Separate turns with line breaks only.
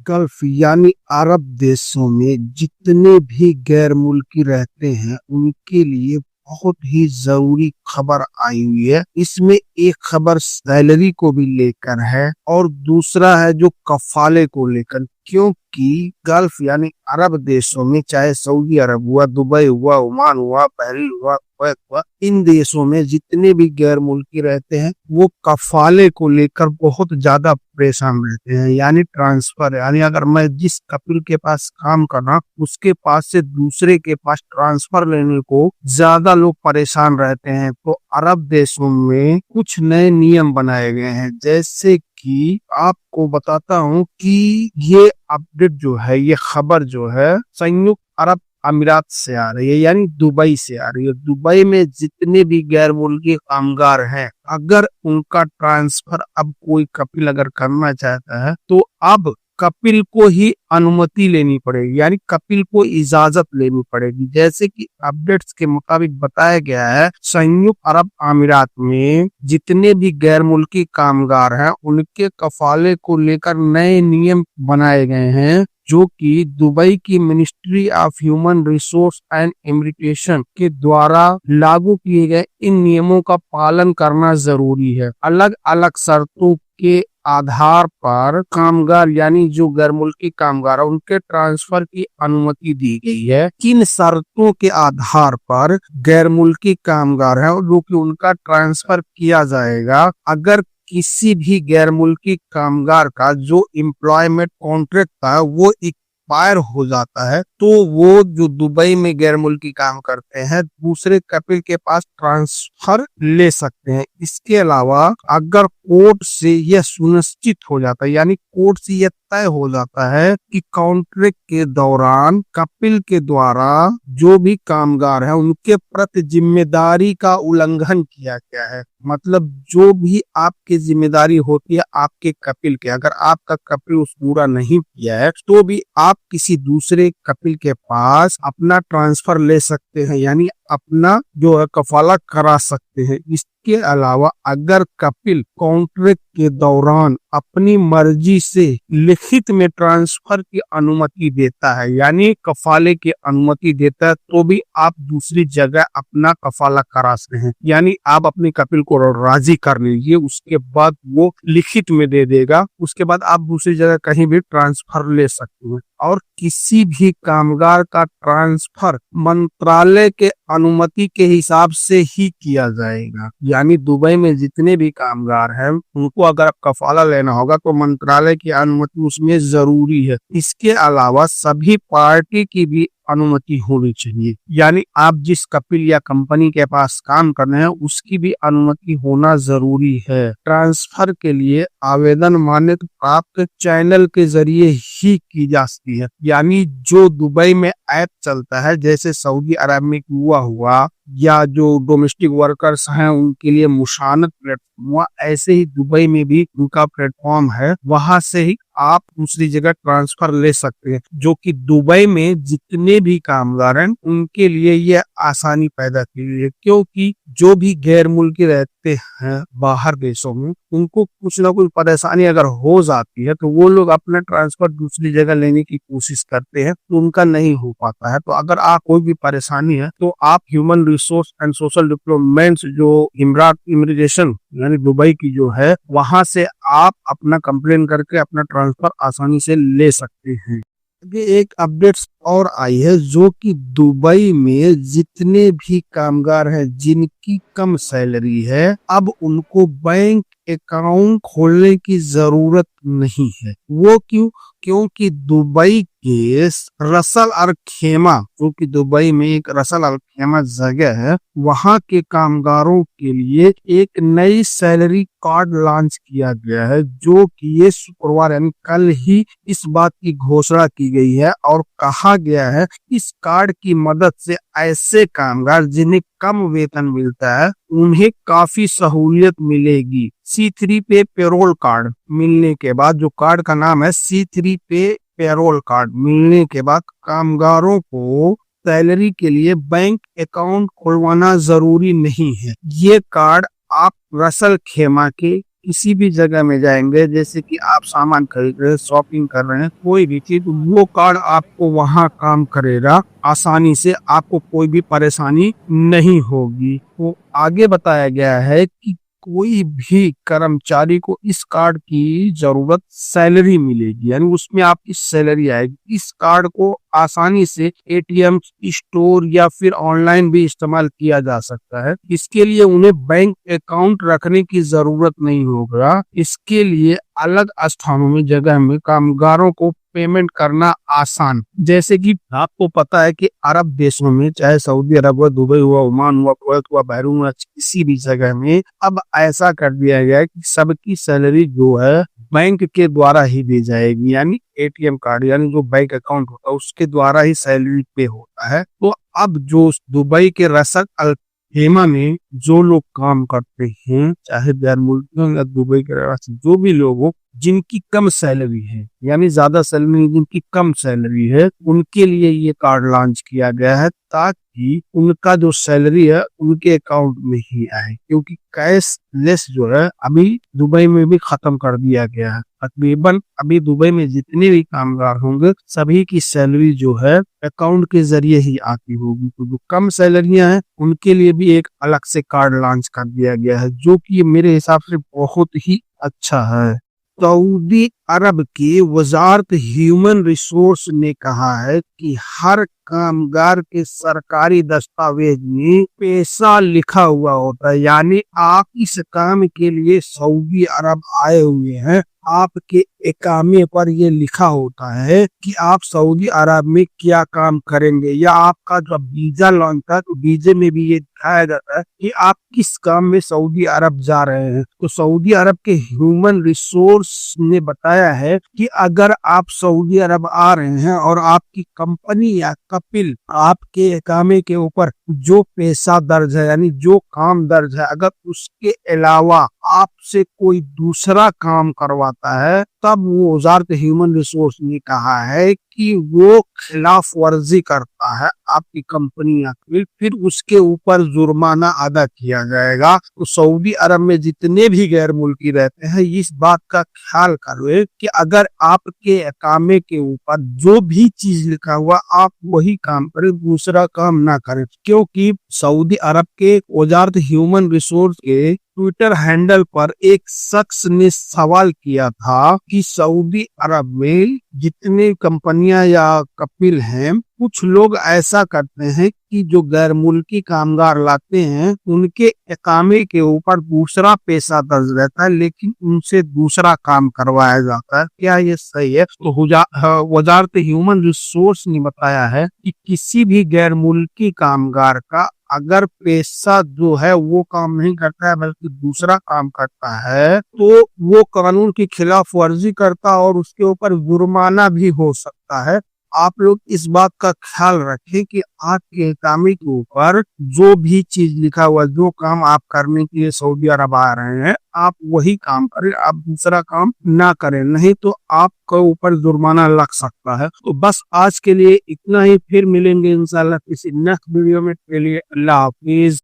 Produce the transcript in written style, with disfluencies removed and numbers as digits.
Gulf यानी अरब देशों में जितने भी गैर मुल्की रहते हैं उनके लिए बहुत ही जरूरी खबर आई हुई है। इसमें एक खबर सैलरी को भी लेकर है और दूसरा है जो कफाले को लेकर, क्योंकि गल्फ यानी अरब देशों में चाहे सऊदी अरब हुआ, दुबई हुआ, ओमान हुआ, बहरीन हुआ, कुवैत हुआ, इन देशों में जितने भी गैर मुल्की रहते हैं वो कफाले को लेकर बहुत ज्यादा परेशान रहते हैं। यानी ट्रांसफर, यानी अगर मैं जिस कपिल के पास काम कर रहा उसके पास से दूसरे के पास ट्रांसफर लेने को ज्यादा लोग परेशान रहते हैं। तो अरब देशों में कुछ नए नियम बनाए गए हैं, जैसे कि आपको बताता हूँ कि ये अपडेट जो है, ये खबर जो है संयुक्त अरब अमीरात से आ रही है, यानी दुबई से आ रही है। दुबई में जितने भी गैर मुल्की कामगार हैं, अगर उनका ट्रांसफर अब कोई कपिल अगर करना चाहता है तो अब कपिल को ही अनुमति लेनी पड़ेगी, यानी कपिल को इजाजत लेनी पड़ेगी। जैसे कि अपडेट्स के मुताबिक बताया गया है, संयुक्त अरब अमीरात में जितने भी गैर मुल्की कामगार हैं उनके कफाले को लेकर नए नियम बनाए गए हैं, जो कि दुबई की ministry of human resource and immigration के द्वारा लागू किए गए इन नियमों का पालन करना जरूरी है। अलग अलग शर्तों के आधार पर कामगार यानी जो गैर मुल्की कामगार है उनके ट्रांसफर की अनुमति दी गई है। किन शर्तों के आधार पर गैर मुल्की कामगार है जो कि उनका ट्रांसफर किया जाएगा? अगर किसी भी गैर मुल्की कामगार का जो एम्प्लॉयमेंट कॉन्ट्रैक्ट था वो एक्सपायर हो जाता है तो वो जो दुबई में गैर मुल्की काम करते हैं दूसरे कपिल के पास ट्रांसफर ले सकते हैं। इसके अलावा अगर कोर्ट से यह सुनिश्चित हो जाता है, यानी कोर्ट से यह तय हो जाता है कि कॉन्ट्रैक्ट के दौरान कपिल के द्वारा जो भी कामगार है उनके प्रति जिम्मेदारी का उल्लंघन किया गया है, मतलब जो भी आपकी जिम्मेदारी होती है आपके कपिल के, अगर आपका कपिल उस पूरा नहीं किया है तो भी आप किसी दूसरे कपिल के पास अपना ट्रांसफर ले सकते हैं, यानी अपना जो है कफाला करा सकते हैं। इसके अलावा अगर कपिल कॉन्ट्रैक्ट के दौरान अपनी मर्जी से लिखित में ट्रांसफर की अनुमति देता है, यानी कफाले की अनुमति देता है, तो भी आप दूसरी जगह अपना कफाला करा सकते हैं। यानी आप अपने कपिल को राजी कर लीजिए, उसके बाद वो लिखित में दे देगा, उसके बाद आप दूसरी जगह कहीं भी ट्रांसफर ले सकते हैं। और किसी भी कामगार का ट्रांसफर मंत्रालय के अनुमति के हिसाब से ही किया जाएगा। यानी दुबई में जितने भी कामगार हैं उनको अगर कफाला लेना होगा तो मंत्रालय की अनुमति उसमें जरूरी है। इसके अलावा सभी पार्टी की भी अनुमति होनी चाहिए, यानी आप जिस कपिल या कंपनी के पास काम कर रहे हैं उसकी भी अनुमति होना जरूरी है। ट्रांसफर के लिए आवेदन मान्यता प्राप्त चैनल के जरिए ही की जा सकती है, यानी जो दुबई में ऐप चलता है जैसे सऊदी अरब में हुआ या जो डोमेस्टिक वर्कर्स हैं उनके लिए मुशानत प्लेटफॉर्म हुआ, ऐसे ही दुबई में भी उनका प्लेटफॉर्म है, वहां से ही आप दूसरी जगह ट्रांसफर ले सकते हैं, जो कि दुबई में जितने भी कामगार हैं उनके लिए यह आसानी पैदा की है। क्योंकि जो भी गैर मुल्की रहते हैं बाहर देशों में उनको कुछ ना कुछ परेशानी अगर हो जाती है तो वो लोग अपना ट्रांसफर दूसरी जगह लेने की कोशिश करते हैं तो उनका नहीं हो पाता है। तो अगर आप कोई भी परेशानी है तो आप human resource and social development जो इमरात इमिग्रेशन यानी दुबई की जो है वहां से आप अपना कंप्लेन करके अपना ट्रांसफर आसानी से ले सकते हैं। ये एक अपडेट्स और आई है जो कि दुबई में जितने भी कामगार हैं जिनकी कम सैलरी है अब उनको बैंक अकाउंट खोलने की जरूरत नहीं है। वो क्यों? क्योंकि दुबई के रसल अल खेमा, जो कि दुबई में एक रसल अल खेमा जगह है, वहां के कामगारों के लिए एक नई सैलरी कार्ड लॉन्च किया गया है, जो कि ये शुक्रवार यानी कल ही इस बात की घोषणा की गई है। और कहा गया है इस कार्ड की मदद से ऐसे कामगार जिन्हें कम वेतन मिलता है उन्हें काफी सहूलियत मिलेगी। C3 पे पेरोल कार्ड मिलने के बाद, जो कार्ड का नाम है C3 पे पेरोल कार्ड मिलने के बाद कामगारों को सैलरी के लिए बैंक अकाउंट खुलवाना जरूरी नहीं है। ये कार्ड आप रसल खेमा के किसी भी जगह में जाएंगे, जैसे कि आप सामान खरीद रहे हैं, शॉपिंग कर रहे हैं, कोई भी चीज, वो कार्ड आपको वहाँ काम करेगा आसानी से, आपको कोई भी परेशानी नहीं होगी। तो आगे बताया गया है कि कोई भी कर्मचारी को इस कार्ड की जरूरत सैलरी मिलेगी, यानी उसमें आपकी सैलरी आएगी। इस कार्ड को आसानी से एटीएम, स्टोर या फिर ऑनलाइन भी इस्तेमाल किया जा सकता है। इसके लिए उन्हें बैंक अकाउंट रखने की जरूरत नहीं होगा। इसके लिए अलग स्थानों में, जगह में कामगारों को पेमेंट करना आसान। जैसे कि आपको पता है कि अरब देशों में, चाहे सऊदी अरब हुआ, दुबई हुआ, ओमान हुआ, कुवैत हुआ, बहरीन हुआ, किसी भी जगह में अब ऐसा कर दिया गया है कि सबकी सैलरी जो है बैंक के द्वारा ही दी जाएगी, यानी एटीएम कार्ड, यानी जो बैंक अकाउंट होता है उसके द्वारा ही सैलरी पे होता है। तो अब जो दुबई के रसक अल हेमा में जो लोग काम करते हैं, चाहे गैर मुल्की हो या दुबई के रहवासी, जो भी लोग हो जिनकी कम सैलरी है, यानी ज्यादा सैलरी नहीं, जिनकी कम सैलरी है, उनके लिए ये कार्ड लॉन्च किया गया है, ताकि उनका जो सैलरी है उनके अकाउंट में ही आए। क्योंकि कैशलेस जो है अभी दुबई में भी खत्म कर दिया गया है। तकरीबन अभी दुबई में जितने भी कामगार होंगे सभी की सैलरी जो है अकाउंट के जरिए ही आती होगी। तो जो कम सैलरियां हैं उनके लिए भी एक अलग से कार्ड लॉन्च कर दिया गया है, जो कि मेरे हिसाब से बहुत ही अच्छा है। सऊदी अरब की वजारत ह्यूमन रिसोर्स ने कहा है कि हर कामगार के सरकारी दस्तावेज में पैसा लिखा हुआ होता है, यानी आप इस काम के लिए सऊदी अरब आए हुए हैं, आपके इकामे पर ये लिखा होता है कि आप सऊदी अरब में क्या काम करेंगे, या आपका जो वीजा लॉन्च था तो वीजे में भी ये दिखाया जाता है कि आप किस काम में सऊदी अरब जा रहे हैं। तो सऊदी अरब के ह्यूमन रिसोर्स ने बताया है कि अगर आप सऊदी अरब आ रहे हैं और आपकी कंपनी या कपिल आपके इकामे के ऊपर जो पैसा दर्ज है, यानी जो काम दर्ज है, अगर उसके अलावा आपसे कोई दूसरा काम करवाता है, तब वो वजारत ह्यूमन रिसोर्स ने कहा है कि वो खिलाफ वर्जी करता है आपकी कंपनी या फिर उसके ऊपर जुर्माना अदा किया जाएगा। तो सऊदी अरब में जितने भी गैर मुल्की रहते हैं इस बात का ख्याल करो कि अगर आपके इकामे के ऊपर जो भी चीज लिखा हुआ आप वही काम करें, दूसरा काम ना करें। क्योंकि सऊदी अरब के वजारत ह्यूमन रिसोर्स के ट्विटर हैंडल पर एक शख्स ने सवाल किया था कि सऊदी अरब में जितने कंपनियां या कपिल हैं, कुछ लोग ऐसा करते हैं कि जो गैर मुल्की कामगार लाते हैं उनके इकामे के ऊपर दूसरा पैसा दर्ज रहता है, लेकिन उनसे दूसरा काम करवाया जाता है। क्या ये सही है? तो वजारत ह्यूमन रिसोर्स ने बताया है कि किसी भी गैर मुल्की कामगार का अगर पैसा जो है वो काम नहीं करता है बल्कि दूसरा काम करता है, तो वो कानून की खिलाफ वर्जी करता और उसके ऊपर जुर्माना भी हो सकता है। आप लोग इस बात का ख्याल रखें कि आपके इकामे के ऊपर जो भी चीज लिखा हुआ, जो काम आप करने के लिए सऊदी अरब आ रहे हैं, आप वही काम करें, आप दूसरा काम ना करें, नहीं तो आपके ऊपर जुर्माना लग सकता है। तो बस आज के लिए इतना ही, फिर मिलेंगे इंशाल्लाह किसी नेक्स्ट वीडियो में। के लिए अल्लाह हाफिज।